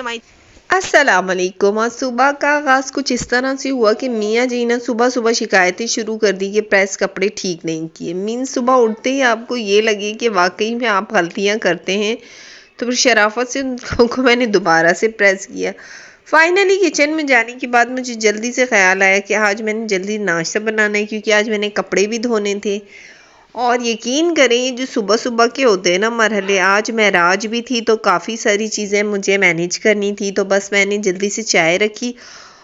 माई अस्सलाम वालेकुम। आज सुबह का आगाज़ कुछ इस तरह से हुआ कि मियाँ जी ने सुबह सुबह शिकायतें शुरू कर दी कि प्रेस कपड़े ठीक नहीं किए। मीन सुबह उठते ही आपको ये लगे कि वाकई में आप गलतियाँ करते हैं, तो फिर शराफत से उनको मैंने दोबारा से प्रेस किया। फाइनली किचन में जाने के बाद मुझे जल्दी से ख्याल आया कि आज मैंने जल्दी नाश्ता बनाना है, क्योंकि आज मैंने कपड़े भी धोने थे। और यकीन करें, ये जो सुबह सुबह के होते हैं ना मरहले, आज महराज भी थी तो काफ़ी सारी चीज़ें मुझे मैनेज करनी थी, तो बस मैंने जल्दी से चाय रखी।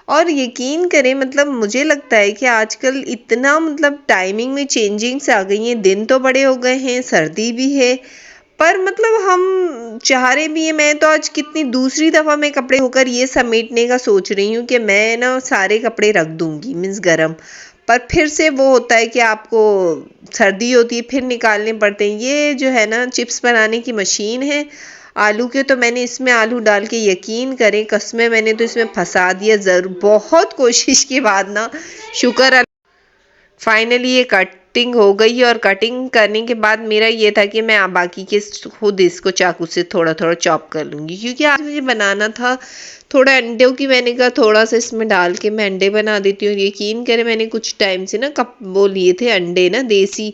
और यकीन करें, मतलब मुझे लगता है कि आजकल इतना मतलब टाइमिंग में चेंजिंग्स आ गई हैं, दिन तो बड़े हो गए हैं, सर्दी भी है, पर मतलब हम चाह रहे भी हैं। मैं तो आज कितनी दूसरी दफ़ा मैं कपड़े होकर ये समेटने का सोच रही हूँ कि मैं ना सारे कपड़े रख दूँगी, मीन्स गरम, पर फिर से वो होता है कि आपको सर्दी होती है फिर निकालने पड़ते हैं। ये जो है ना चिप्स बनाने की मशीन है आलू के, तो मैंने इसमें आलू डाल के, यकीन करें कसमें, मैंने तो इसमें फंसा दिया ज़रूर, बहुत कोशिश के बाद ना, शुक्र फाइनली ये कटिंग हो गई। और कटिंग करने के बाद मेरा ये था कि मैं बाकी के खुद इसको चाकू से थोड़ा थोड़ा चॉप कर लूँगी, क्योंकि आज मुझे बनाना था थोड़ा अंडों की। मैंने कहा थोड़ा सा इसमें डाल के मैं अंडे बना देती हूँ। यकीन करें, मैंने कुछ टाइम से ना कप वो लिए थे अंडे ना देसी,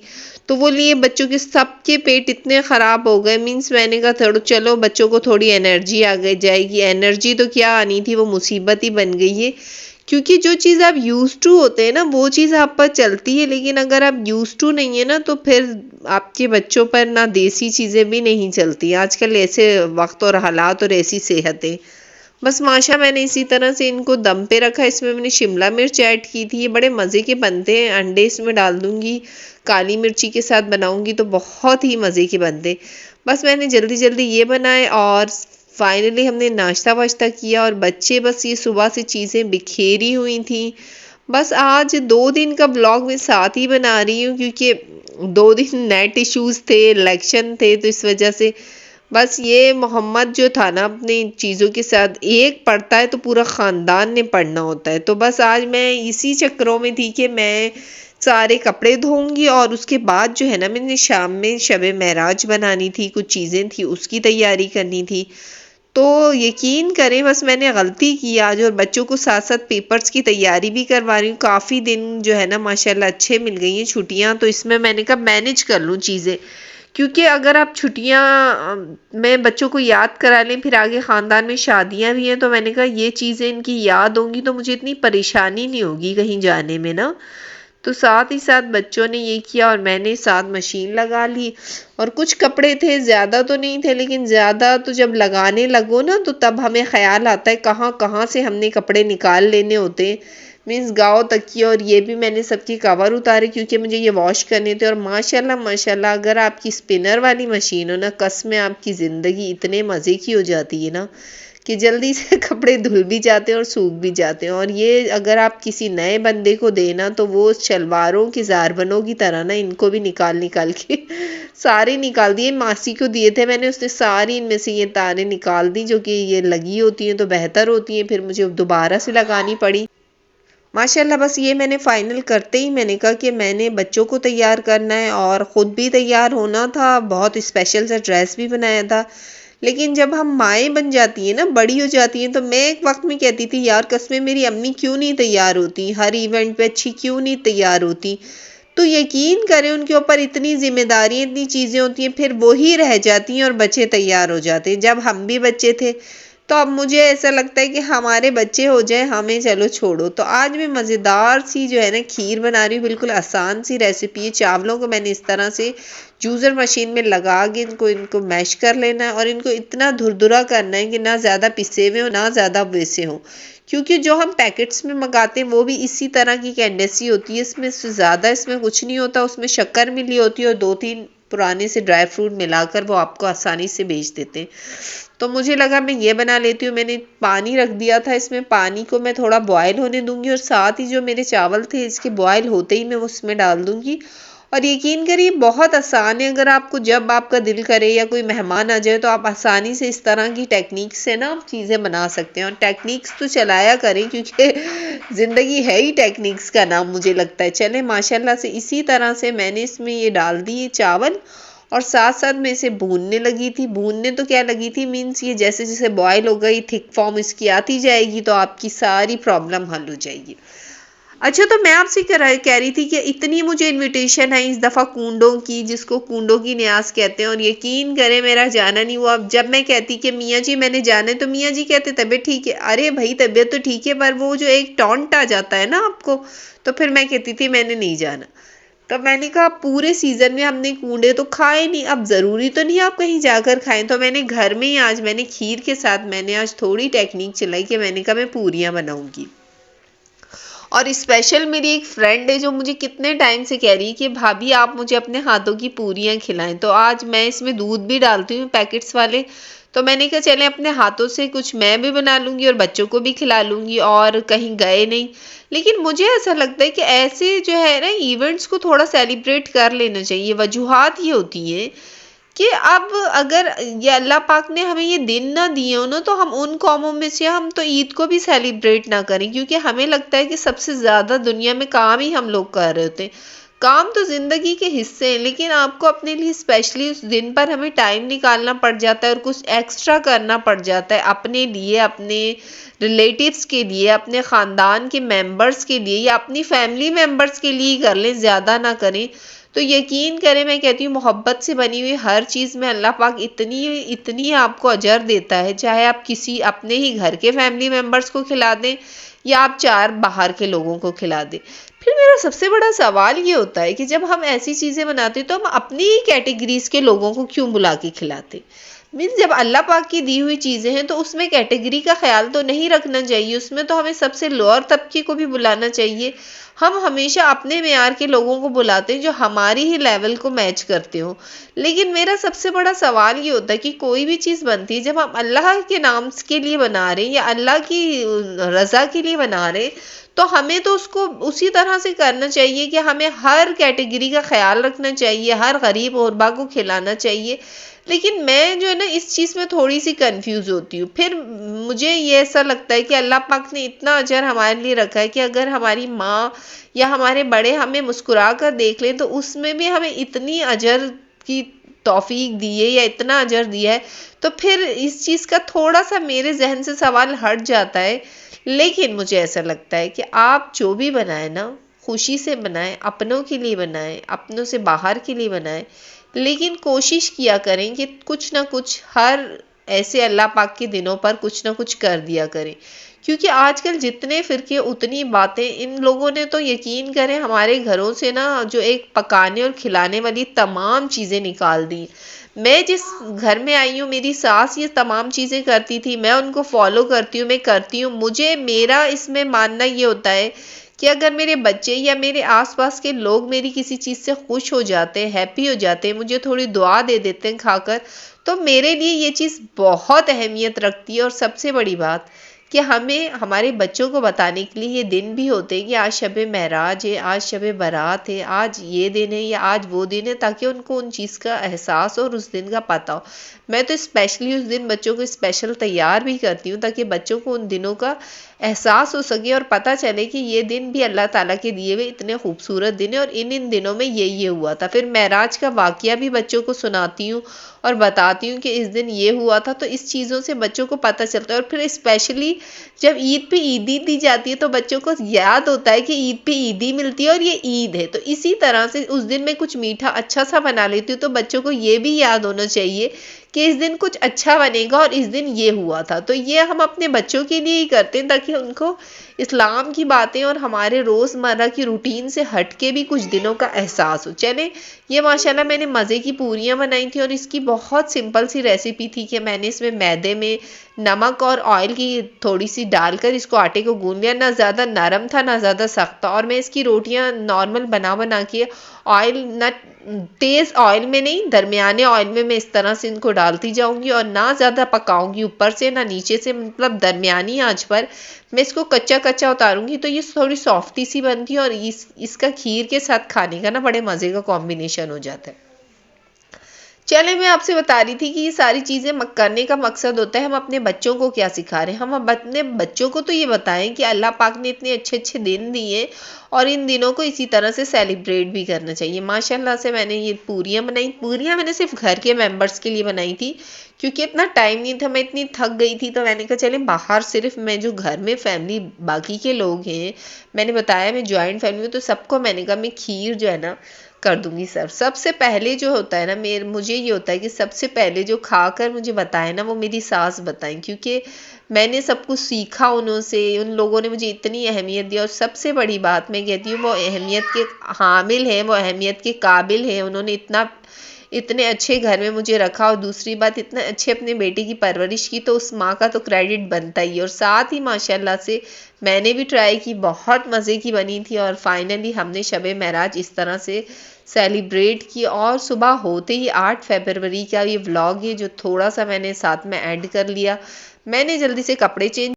तो वो लिए बच्चों के, सबके पेट इतने ख़राब हो गए। मीन्स मैंने कहा थोड़ा चलो बच्चों को थोड़ी एनर्जी आ गई जाएगी। एनर्जी तो क्या आनी थी, वो मुसीबत ही बन गई है, क्योंकि जो चीज़ आप यूज़ टू होते हैं ना वो चीज़ आप पर चलती है, लेकिन अगर आप यूज़ टू नहीं है ना तो फिर आपके बच्चों पर ना देसी चीज़ें भी नहीं चलती। आजकल ऐसे वक्त और हालात और ऐसी सेहत है। बस माशा मैंने इसी तरह से इनको दम पे रखा। इसमें मैंने शिमला मिर्च ऐड की थी, ये बड़े मज़े के बनते हैं। अंडे इसमें डाल दूँगी, काली मिर्ची के साथ बनाऊँगी तो बहुत ही मज़े के बनते। बस मैंने जल्दी जल्दी ये बनाए और फाइनली हमने नाश्ता वाश्ता किया। और बच्चे बस ये सुबह से चीज़ें बिखेरी हुई थी। बस आज 2 दिन का ब्लॉग मैं साथ ही बना रही हूँ, क्योंकि 2 दिन नेट इश्यूज थे, इलेक्शन थे, तो इस वजह से बस ये मोहम्मद जो था ना अपनी चीज़ों के साथ, एक पढ़ता है तो पूरा ख़ानदान ने पढ़ना होता है। तो बस आज मैं इसी चक्करों में थी कि मैं सारे कपड़े धोऊंगी, और उसके बाद जो है ना मैंने शाम में शब महराज बनानी थी, कुछ चीज़ें थी उसकी तैयारी करनी थी। तो यकीन करें, बस मैंने गलती की आज, और बच्चों को साथ साथ पेपर्स की तैयारी भी करवा रही हूँ। काफ़ी दिन जो है ना माशाल्लाह अच्छे मिल गई हैं छुट्टियाँ, तो इसमें मैंने कहा मैनेज कर लूँ चीज़ें, क्योंकि अगर आप छुट्टियाँ में बच्चों को याद करा लें, फिर आगे ख़ानदान में शादियाँ भी हैं, तो मैंने कहा ये चीज़ें इनकी याद होंगी तो मुझे इतनी परेशानी नहीं होगी कहीं जाने में ना। तो साथ ही साथ बच्चों ने ये किया और मैंने साथ मशीन लगा ली। और कुछ कपड़े थे, ज़्यादा तो नहीं थे, लेकिन ज़्यादा तो जब लगाने लगो ना तो तब हमें ख़्याल आता है कहाँ कहाँ से हमने कपड़े निकाल लेने होते हैं। मीन्स गाँव तक की। और ये भी मैंने सबके कवर उतारे, क्योंकि मुझे ये वॉश करने थे। और माशाल्लाह माशाल्लाह, अगर आपकी स्पिनर वाली मशीन हो ना, कसम आपकी ज़िंदगी इतने मज़े की हो जाती है ना कि जल्दी से कपड़े धुल भी जाते हैं और सूख भी जाते हैं। और ये अगर आप किसी नए बंदे को देना तो वो शलवारों की ज़ारबनों की तरह ना इनको भी निकाल निकाल के सारे निकाल दिए। मासी को दिए थे मैंने, उसने सारी इनमें से ये तारें निकाल दी, जो कि ये लगी होती हैं तो बेहतर होती हैं, फिर मुझे दोबारा से लगानी पड़ी। माशाल्लाह बस ये मैंने फ़ाइनल करते ही मैंने कहा कि मैंने बच्चों को तैयार करना है और ख़ुद भी तैयार होना था। बहुत स्पेशल सा ड्रेस भी बनाया था। लेकिन जब हम माएँ बन जाती हैं ना, बड़ी हो जाती हैं, तो मैं एक वक्त में कहती थी यार कसमें मेरी अम्मी क्यों नहीं तैयार होती, हर इवेंट पे अच्छी क्यों नहीं तैयार होती। तो यकीन करें उनके ऊपर इतनी जिम्मेदारी, इतनी चीज़ें होती हैं, फिर वही रह जाती हैं और बच्चे तैयार हो जाते हैं। जब हम भी बच्चे थे, तो अब मुझे ऐसा लगता है कि हमारे बच्चे हो जाए, हमें चलो छोड़ो। तो आज मैं मज़ेदार सी जो है ना खीर बना रही हूँ, बिल्कुल आसान सी रेसिपी है। चावलों को मैंने इस तरह से जूसर मशीन में लगा के इनको मैश कर लेना है, और इनको इतना धुरधुरा करना है कि ना ज़्यादा पिसे हुए हो ना ज़्यादा वैसे हो, क्योंकि जो हम पैकेट्स में मंगाते हैं वो भी इसी तरह की कैंडेसी होती है। इसमें से ज़्यादा इसमें कुछ नहीं होता, उसमें शक्कर मिली होती है और 2-3 पुराने से ड्राई फ्रूट मिलाकर वो आपको आसानी से बेच देते हैं। तो मुझे लगा मैं ये बना लेती हूँ। मैंने पानी रख दिया था, इसमें पानी को मैं थोड़ा बॉयल होने दूंगी, और साथ ही जो मेरे चावल थे इसके बॉयल होते ही मैं उसमें डाल दूंगी। और यकीन करिए बहुत आसान है। अगर आपको जब आपका दिल करे या कोई मेहमान आ जाए तो आप आसानी से इस तरह की टेक्निक्स से ना आप चीज़ें बना सकते हैं। और टेक्निक्स तो चलाया करें, क्योंकि ज़िंदगी है ही टेक्निक्स का नाम, मुझे लगता है। चले माशाल्लाह से इसी तरह से मैंने इसमें ये डाल दिए चावल, और साथ साथ मैं इसे भूनने लगी थी। भूनने तो क्या लगी थी, मीन्स ये जैसे जैसे बॉयल होगा ये थिक फॉर्म इसकी आती जाएगी तो आपकी सारी प्रॉब्लम हल हो जाएगी। अच्छा, तो मैं आपसे कह रही थी कि इतनी मुझे इनविटेशन है इस दफ़ा कुंडों की, जिसको कुंडों की न्यास कहते हैं, और यकीन करें मेरा जाना नहीं हुआ। अब जब मैं कहती कि मियाँ जी मैंने जाना है तो मियाँ जी कहते तबीयत ठीक है। अरे भाई तबीयत तो ठीक है, पर वो जो एक टॉन्ट आ जाता है ना आपको, तो फिर मैं कहती थी मैंने नहीं जाना। तब मैंने कहा पूरे सीजन में हमने कूंडे तो खाए नहीं, अब ज़रूरी तो नहीं आप कहीं जाकर खाएं। तो मैंने घर में ही आज मैंने खीर के साथ मैंने आज थोड़ी टेक्निक चलाई कि मैंने कहा मैं पूरियाँ बनाऊंगी। और स्पेशल मेरी एक फ्रेंड है जो मुझे कितने टाइम से कह रही है कि भाभी आप मुझे अपने हाथों की पूरियाँ खिलाएं। तो आज मैं इसमें दूध भी डालती हूँ पैकेट्स वाले, तो मैंने कहा चले अपने हाथों से कुछ मैं भी बना लूँगी और बच्चों को भी खिला लूँगी, और कहीं गए नहीं। लेकिन मुझे ऐसा लगता है कि ऐसे जो है ना इवेंट्स को थोड़ा सेलिब्रेट कर लेना चाहिए। वजूहात ये होती हैं कि अब अगर ये अल्लाह पाक ने हमें ये दिन ना दिए हो ना, तो हम उन कौमों में से हम तो ईद को भी सेलिब्रेट ना करें, क्योंकि हमें लगता है कि सबसे ज़्यादा दुनिया में काम ही हम लोग कर रहे होते हैं। काम तो ज़िंदगी के हिस्से हैं, लेकिन आपको अपने लिए स्पेशली उस दिन पर हमें टाइम निकालना पड़ जाता है और कुछ एक्स्ट्रा करना पड़ जाता है अपने लिए, अपने रिलेटिव्स के लिए, अपने ख़ानदान के मेंबर्स के लिए, या अपनी फैमिली मेंबर्स के लिए कर लें, ज़्यादा ना करें। तो यकीन करें मैं कहती हूँ मोहब्बत से बनी हुई हर चीज़ में अल्लाह पाक इतनी इतनी आपको अजर देता है, चाहे आप किसी अपने ही घर के फैमिली मेंबर्स को खिला दें या आप 4 बाहर के लोगों को खिला दें। फिर मेरा सबसे बड़ा सवाल ये होता है कि जब हम ऐसी चीज़ें बनाते तो हम अपनी ही कैटेगरीज के लोगों को क्यों बुला के खिलाते। मीन्स जब अल्लाह पाक की दी हुई चीज़ें हैं तो उसमें कैटेगरी का ख्याल तो नहीं रखना चाहिए, उसमें तो हमें सबसे लोअर तबके को भी बुलाना चाहिए। हम हमेशा अपने मेयार के लोगों को बुलाते हैं जो हमारी ही लेवल को मैच करते हो। लेकिन मेरा सबसे बड़ा सवाल ये होता है कि कोई भी चीज़ बनती है जब हम अल्लाह के नाम के लिए बना रहे हैं या अल्लाह की रज़ा के लिए बना रहे हैं, तो हमें तो उसको उसी तरह से करना चाहिए कि हमें हर कैटेगरी का ख्याल रखना चाहिए, हर गरीब गुरबा को खिलाना चाहिए। लेकिन मैं जो है ना इस चीज़ में थोड़ी सी कंफ्यूज होती हूँ। फिर मुझे ये ऐसा लगता है कि अल्लाह पाक ने इतना अजर हमारे लिए रखा है कि अगर हमारी माँ या हमारे बड़े हमें मुस्कुरा कर देख लें तो उसमें भी हमें इतनी अजर की तौफीक दी है या इतना अजर दिया है, तो फिर इस चीज़ का थोड़ा सा मेरे जहन से सवाल हट जाता है। लेकिन मुझे ऐसा लगता है कि आप जो भी बनाए ना खुशी से बनाएं, अपनों के लिए बनाएं, अपनों से बाहर के लिए बनाएं, लेकिन कोशिश किया करें कि कुछ ना कुछ हर ऐसे अल्लाह पाक के दिनों पर कुछ ना कुछ कर दिया करें। क्योंकि आजकल जितने फ़िरके उतनी बातें, इन लोगों ने तो यकीन करें हमारे घरों से ना जो एक पकाने और खिलाने वाली तमाम चीज़ें निकाल दी। मैं जिस घर में आई हूँ मेरी सास ये तमाम चीज़ें करती थी, मैं उनको फॉलो करती हूँ, मैं करती हूँ। मुझे मेरा इसमें मानना ये होता है कि अगर मेरे बच्चे या मेरे आसपास के लोग मेरी किसी चीज़ से खुश हो जाते हैं, हैप्पी हो जाते हैं, मुझे थोड़ी दुआ दे देते हैं खाकर, तो मेरे लिए ये चीज़ बहुत अहमियत रखती है। और सबसे बड़ी बात कि हमें हमारे बच्चों को बताने के लिए ये दिन भी होते हैं कि आज शब महराज है, आज शब बारात है, आज ये दिन है या आज वो दिन है, ताकि उनको उन चीज़ का एहसास और उस दिन का पता हो। मैं तो स्पेशली उस दिन बच्चों को स्पेशल तैयार भी करती हूँ ताकि बच्चों को उन दिनों का एहसास हो सके और पता चले कि ये दिन भी अल्लाह ताला के दिए हुए इतने खूबसूरत दिन है और इन दिनों में ये हुआ था। फिर महराज का वाक़या भी बच्चों को सुनाती हूँ और बताती हूँ कि इस दिन ये हुआ था, तो इस चीज़ों से बच्चों को पता चलता है। और फिर स्पेशली जब ईद पे ईदी दी जाती है तो बच्चों को याद होता है कि ईद पे ईदी मिलती है और ये ईद है। तो इसी तरह से उस दिन मैं कुछ मीठा अच्छा सा बना लेती हूँ, तो बच्चों को ये भी याद होना चाहिए कि इस दिन कुछ अच्छा बनेगा और इस दिन ये हुआ था। तो ये हम अपने बच्चों के लिए ही करते हैं ताकि उनको इस्लाम की बातें और हमारे रोज़मर्रा की रूटीन से हट के भी कुछ दिनों का एहसास हो। चले, ये माशाल्लाह मैंने मज़े की पूरियाँ बनाई थी और इसकी बहुत सिंपल सी रेसिपी थी कि मैंने इसमें मैदे में नमक और ऑयल की थोड़ी सी डालकर इसको आटे को गूंद लिया। ना ज़्यादा नरम था ना ज़्यादा सख्त था। और मैं इसकी रोटियां नॉर्मल बना के ऑयल न तेज़ ऑयल में नहीं, दरमियाने ऑयल में मैं इस तरह से इनको डालती जाऊंगी और ना ज़्यादा पकाऊंगी ऊपर से ना नीचे से, मतलब दरमियानी आंच पर मैं इसको कच्चा कच्चा उतारूंगी। तो ये थोड़ी सॉफ्टी सी बनती है और इसका खीर के साथ खाने का ना बड़े मज़े का कॉम्बिनेशन हो जाता है। चले मैं आपसे बता रही थी कि ये सारी चीज़ें करने का मकसद होता है हम अपने बच्चों को क्या सिखा रहे हैं। हम अपने बच्चों को तो ये बताएं कि अल्लाह पाक ने इतने अच्छे अच्छे दिन दिए और इन दिनों को इसी तरह से सेलिब्रेट भी करना चाहिए। माशाल्लाह से मैंने ये पूरियाँ बनाई। पूरियाँ मैंने सिर्फ घर के मेंबर्स के लिए बनाई थी क्योंकि इतना टाइम नहीं था, मैं इतनी थक गई थी, तो मैंने कहा चले बाहर सिर्फ मैं जो घर में फैमिली बाकी के लोग हैं, मैंने बताया मैं जॉइंट फैमिली में, तो सबको मैंने कहा मैं खीर जो है ना कर दूंगी सर्व। सबसे पहले जो होता है ना मेरे मुझे ये होता है कि सबसे पहले जो खाकर मुझे बताए ना वो मेरी सास बताएं, क्योंकि मैंने सब कुछ सीखा उन्हों से। उन लोगों ने मुझे इतनी अहमियत दी और सबसे बड़ी बात मैं कहती हूँ वो अहमियत के हामिल हैं, वो अहमियत के काबिल हैं। उन्होंने इतना इतने अच्छे घर में मुझे रखा और दूसरी बात इतने अच्छे अपने बेटे की परवरिश की, तो उस माँ का तो क्रेडिट बनता ही है। और साथ ही माशाल्लाह से मैंने भी ट्राई की, बहुत मज़े की बनी थी और फाइनली हमने शब महराज इस तरह से सेलिब्रेट की। और सुबह होते ही 8 फरवरी का ये व्लॉग है जो थोड़ा सा मैंने साथ में ऐड कर लिया। मैंने जल्दी से कपड़े चेंज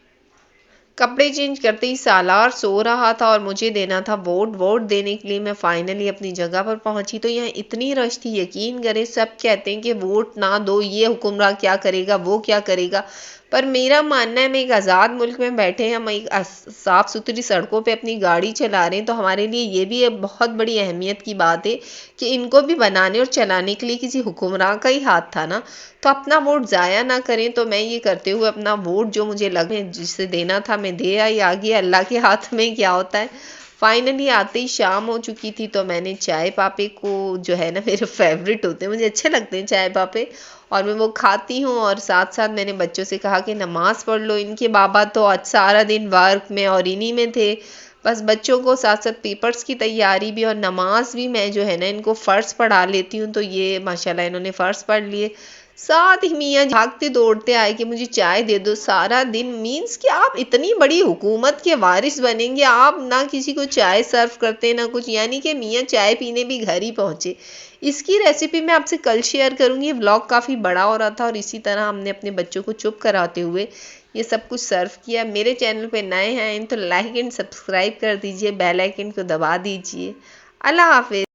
करते ही सालार सो रहा था और मुझे देना था वोट। वोट देने के लिए मैं फाइनली अपनी जगह पर पहुंची, तो यहाँ इतनी रश थी, यकीन करें सब कहते हैं कि वोट ना दो, ये हुक्मरान क्या करेगा, वो क्या करेगा। पर मेरा मानना है मैं एक आज़ाद मुल्क में बैठे हैं, हम एक साफ़ सुथरी सड़कों पे अपनी गाड़ी चला रहे हैं, तो हमारे लिए ये भी एक बहुत बड़ी अहमियत की बात है कि इनको भी बनाने और चलाने के लिए किसी हुक्मरान का ही हाथ था ना। तो अपना वोट ज़ाया ना करें, तो मैं ये करते हुए अपना वोट जो मुझे लगे जिसे देना था मैं दे आई। आगे अल्लाह के हाथ में क्या होता है। फाइनली आते ही शाम हो चुकी थी, तो मैंने चाय पापे को जो है ना मेरे फेवरेट होते हैं, मुझे अच्छे लगते हैं चाय पापे, और मैं वो खाती हूँ। और साथ साथ मैंने बच्चों से कहा कि नमाज़ पढ़ लो। इनके बाबा तो आज सारा दिन वर्क में और इन्हीं में थे, बस बच्चों को साथ साथ पेपर्स की तैयारी भी और नमाज भी मैं जो है ना इनको फ़र्ज़ पढ़ा लेती हूँ। तो ये माशाल्लाह इन्होंने फ़र्ज़ पढ़ लिए। साथ ही मियाँ भागते दौड़ते आए कि मुझे चाय दे दो। सारा दिन मीन्स कि आप इतनी बड़ी हुकूमत के वारिस बनेंगे, आप ना किसी को चाय सर्व करते ना कुछ, यानी कि मियाँ चाय पीने भी घर ही पहुँचे। इसकी रेसिपी मैं आपसे कल शेयर करूँगी। व्लॉग काफ़ी बड़ा हो रहा था और इसी तरह हमने अपने बच्चों को चुप कराते हुए ये सब कुछ सर्व किया। मेरे चैनल पे नए हैं तो लाइक एंड सब्सक्राइब कर दीजिए, बेल आइकन को दबा दीजिए। अल्लाह हाफिज़।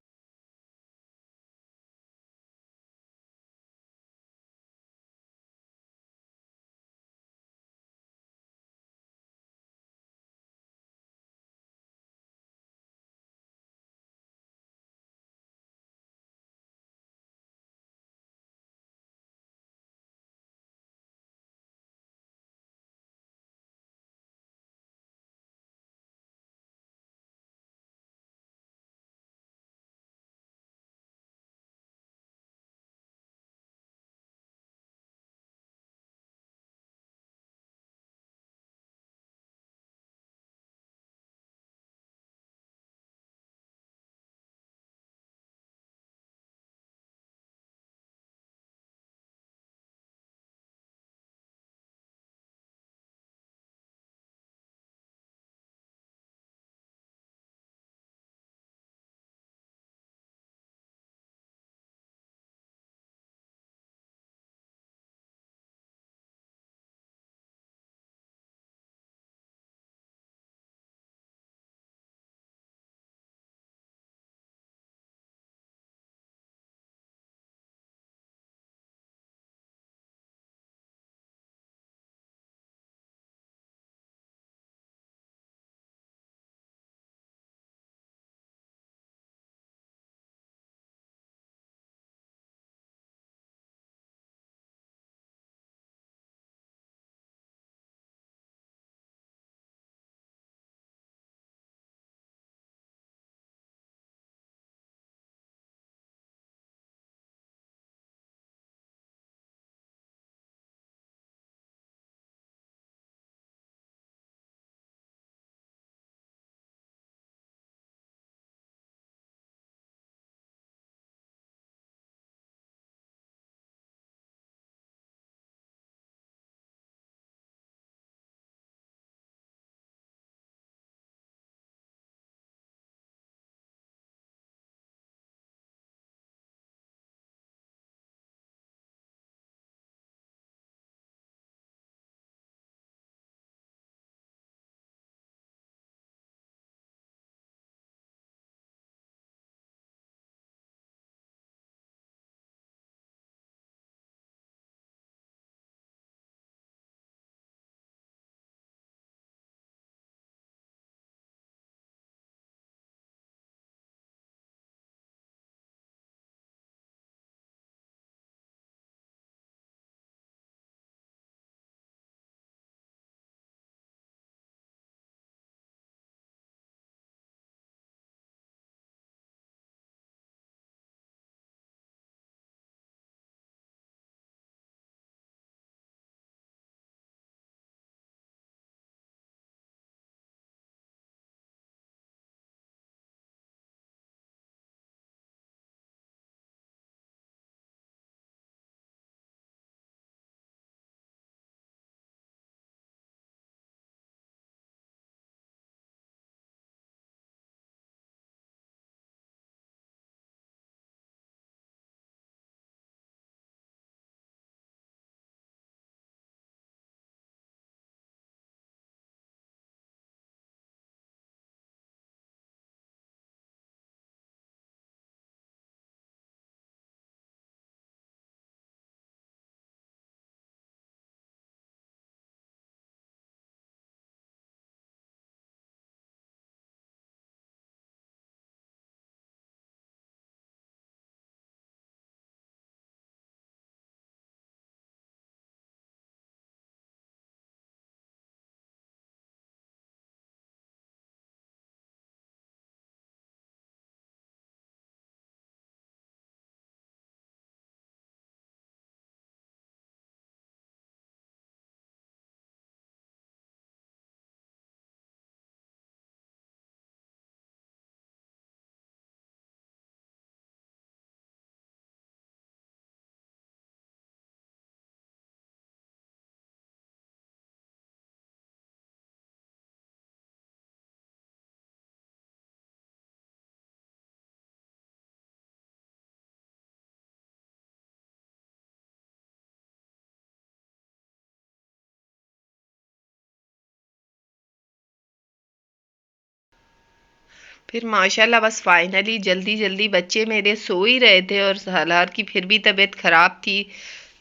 फिर माशाल्लाह बस फाइनली जल्दी जल्दी बच्चे मेरे सो ही रहे थे और सलार की फिर भी तबीयत खराब थी।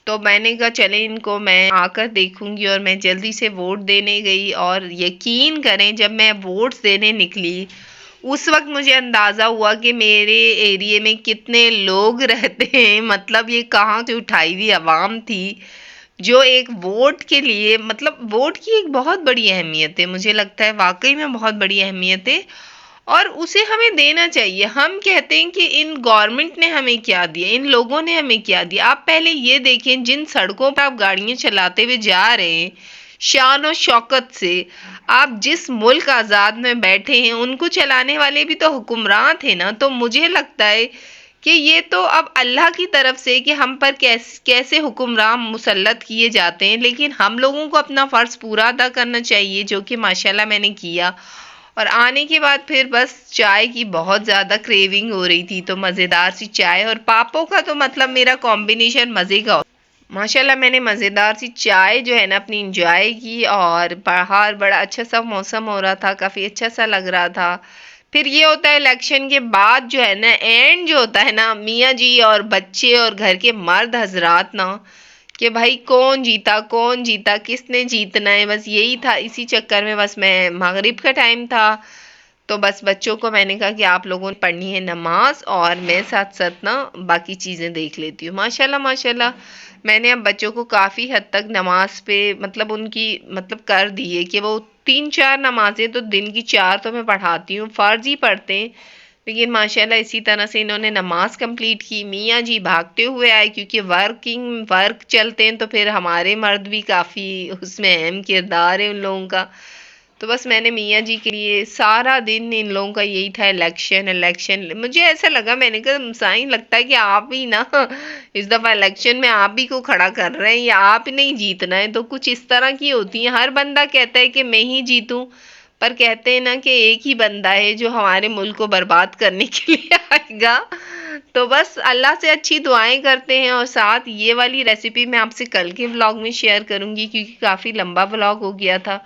तो मैंने कहा चले इनको मैं आकर देखूंगी और मैं जल्दी से वोट देने गई और यकीन करें जब मैं वोट्स देने निकली उस वक्त मुझे अंदाज़ा हुआ कि मेरे एरिए में कितने लोग रहते हैं। मतलब ये कहाँ से उठाई हुई आवाम थी जो एक वोट के लिए, मतलब वोट की एक बहुत बड़ी अहमियत है, मुझे लगता है वाकई में बहुत बड़ी अहमियत है और उसे हमें देना चाहिए। हम कहते हैं कि इन गवर्नमेंट ने हमें क्या दिया, इन लोगों ने हमें क्या दिया। आप पहले ये देखें जिन सड़कों पर आप गाड़ियां चलाते हुए जा रहे हैं शान और शौकत से, आप जिस मुल्क आज़ाद में बैठे हैं उनको चलाने वाले भी तो हुक्मरान थे ना। तो मुझे लगता है कि ये तो अब अल्लाह की तरफ से कि हम पर कैसे हुक्मरान मुसल्लत किए जाते हैं, लेकिन हम लोगों को अपना फ़र्ज़ पूरा अदा करना चाहिए जो कि माशाल्लाह मैंने किया। और आने के बाद फिर बस चाय की बहुत ज़्यादा क्रेविंग हो रही थी, तो मज़ेदार सी चाय और पापों का तो मतलब मेरा कॉम्बिनेशन मज़े का। माशाल्लाह मैंने मज़ेदार सी चाय जो है ना अपनी इंजॉय की और बाहर बड़ा अच्छा सा मौसम हो रहा था, काफ़ी अच्छा सा लग रहा था। फिर ये होता है इलेक्शन के बाद जो है ना एंड जो होता है ना मियाँ जी और बच्चे और घर के मर्द हजरात ना कि भाई कौन जीता किसने जीतना है, बस यही था। इसी चक्कर में बस मैं मगरिब का टाइम था तो बस बच्चों को मैंने कहा कि आप लोगों ने पढ़नी है नमाज और मैं साथ साथ ना बाकी चीज़ें देख लेती हूँ। माशाल्लाह माशाल्लाह मैंने अब बच्चों को काफ़ी हद तक नमाज पे मतलब उनकी मतलब कर दी है कि वो 3-4 नमाजें तो दिन की 4 तो मैं पढ़ाती हूँ, फ़र्ज ही पढ़ते हैं। लेकिन माशाल्लाह इसी तरह से इन्होंने नमाज कंप्लीट की। मियाँ जी भागते हुए आए क्योंकि वर्क चलते हैं तो फिर हमारे मर्द भी काफ़ी उसमें अहम किरदार है उन लोगों का। तो बस मैंने मियाँ जी के लिए सारा दिन इन लोगों का यही था, इलेक्शन इलेक्शन। मुझे ऐसा लगा, मैंने कहा साईं लगता है कि आप ही ना इस दफ़ा इलेक्शन में आप ही को खड़ा कर रहे हैं या आप नहीं जीतना है। तो कुछ इस तरह की होती है, हर बंदा कहता है कि मैं ही जीतूं, पर कहते हैं ना कि एक ही बंदा है जो हमारे मुल्क को बर्बाद करने के लिए आएगा। तो बस अल्लाह से अच्छी दुआएं करते हैं और साथ ये वाली रेसिपी मैं आपसे कल के व्लॉग में शेयर करूंगी क्योंकि काफ़ी लंबा व्लॉग हो गया था।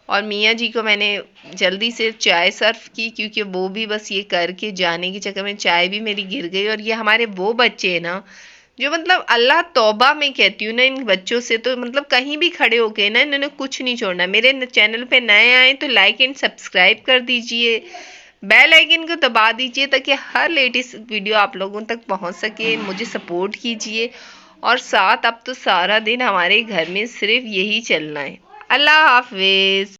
और मियाँ जी को मैंने जल्दी से चाय सर्व की क्योंकि वो भी बस ये करके जाने के चक्कर में चाय भी मेरी गिर गई। और ये हमारे वो बच्चे हैं ना जो मतलब अल्लाह तौबा में कहती हूँ ना इन बच्चों से, तो मतलब कहीं भी खड़े होके ना इन्होंने कुछ नहीं छोड़ना। मेरे चैनल पे नए आए तो लाइक एंड सब्सक्राइब कर दीजिए, बेल आइकन को दबा दीजिए ताकि हर लेटेस्ट वीडियो आप लोगों तक पहुंच सके। मुझे सपोर्ट कीजिए और साथ अब तो सारा दिन हमारे घर में सिर्फ यही चलना है। अल्लाह हाफिज।